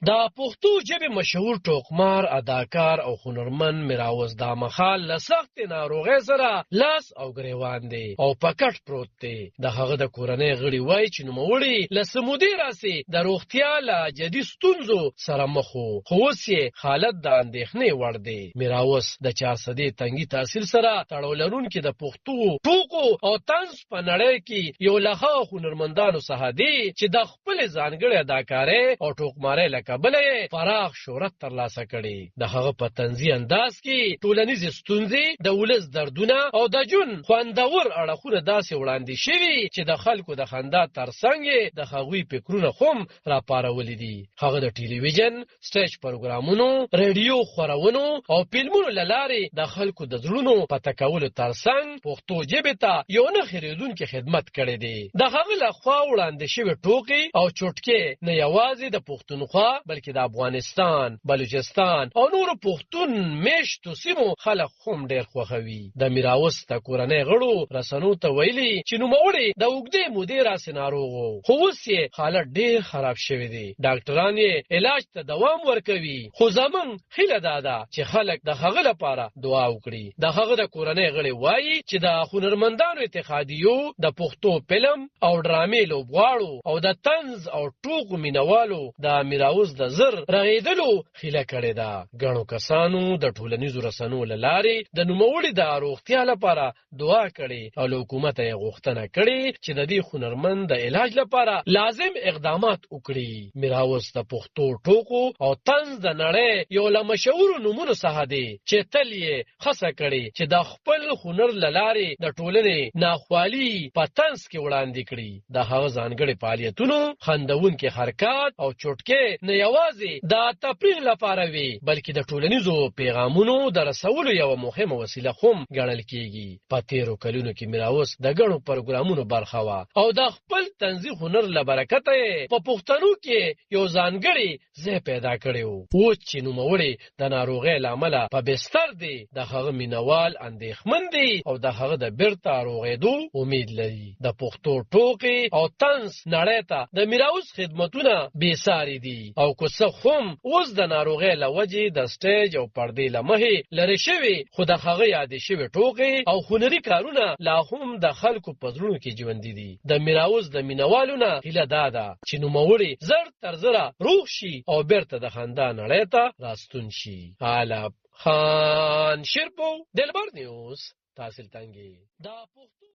د پښتو ژبې مشهور ټوکمار اداکار او هنرمند میراوس دامخال له سختې ناروغۍ سره لاس او ګریوان دی او په کټ پروت دی. د هغه د کورنۍ غړي وایي چې نوموړی له څه مودې راهیسې د روغتیا له جدي ستونزو سره مخ و، خو اوس یې حالت د اندېښنې وړ دی. میراوس د 400 تنګي تحصیل سره تړاو لرونکي د پښتو ټوکو او طنز په نړۍ کې یو له هغو هنرمندانو څخه دی چې د خپلې ځانګړې اداکارۍ او ټوکمارۍ له کبله یې پراخ شهرت ترلاسه کړي. د هغه په طنزي انداز کې ټولنیزې ستونزې، د ولس دردونه او د ژوند خوندور اړخونه داسې وړاندې شوي چې د خلکو د خندا ترڅنګ د هغوی فکرونه هم راپارولي دي. هغه د ټلویزیون، سټیج پروګرامونو، ریډیو خپرونو او فلمونو له لارې د خلکو د زړونو په تکولو ترڅنګ پښتو ژبې ته یو نه هېرېدونکی خدمت کړی دی. د هغه لخوا وړاندې شوي ټوکې او چوټکې نه یوازې د پښتونخوا بلکې د افغانستان، بلوچستان او نورو پښتون میشتو سیمو خلک هم ډېر خوښوي. د میراوس د کورنۍ غړو رسنیو ته ویلي چې نوموړی د اوږدې مودې راهیسې ناروغ و، خو اوس یې حالت ډېر خراب شوی دی. ډاکټران یې علاج ته دوام ورکوي، خو زموږ هیله دا ده چې خلک د هغه لپاره دعا وکړي. د هغه د کورنۍ غړي وایي چې د هنرمندانو اتحادیو د پښتو فلم او ډرامې لوبغاړو او د طنز او ټوکو مینوالو د میراوس د زر رغېدلو هیله کړې ده. ګڼو کسانو د ټولنیزو رسنیو له لارې د نوموړي د روغتیا لپاره دعا کړې او له حکومته یې غوښتنه کړې چې د دې هنرمند د علاج لپاره لازم اقدامات وکړي. میراوس د پښتو ټوکو او طنز د نړۍ یو له مشهورو نومونو څخه دی چې تل یې هڅه کړې چې د خپل هنر له لارې د ټولنې ناخوالي په طنز کې وړاندې کړي. د هغه ځانګړي فعالیتونو، خندونکي حرکات او چوټکې نه یوازې د تفریح لپاره وي بلکې د ټولنیزو پیغامونو د رسولو یوه مهمه وسیله هم ګڼل کیږي. په تیرو کلونو کې میراوس د ګڼو پروګرامونو برخه وه او د خپل طنزي هنر له برکته یې په پښتنو کې یو ځانګړی ځای پیدا کړی و. اوس چې نوموړی د ناروغۍ له امله په بستر دی، د هغه مینوال اندېښمن دي او د هغه د بیرته روغېدو امید لري. د پښتو ټوکې او طنز نړۍ ته د میراوس خدمتونه بې ساري دي او که څه هم اوس د ناروغۍ له وجې د سټیج او پردې له مخې لرې شوي، خو د هغه یادې شوي ټوکې او هنري کارونه لا هم د خلکو په زړونو کې ژوندي دي. د میراوس د مینوالو نه هیله دا ده چې نوموړی زر تر زره روغ شي او بیرته د خندا نړۍ ته راستون شي. علب خان شیرپو، دلبر نیوز، تحصیل تنگی.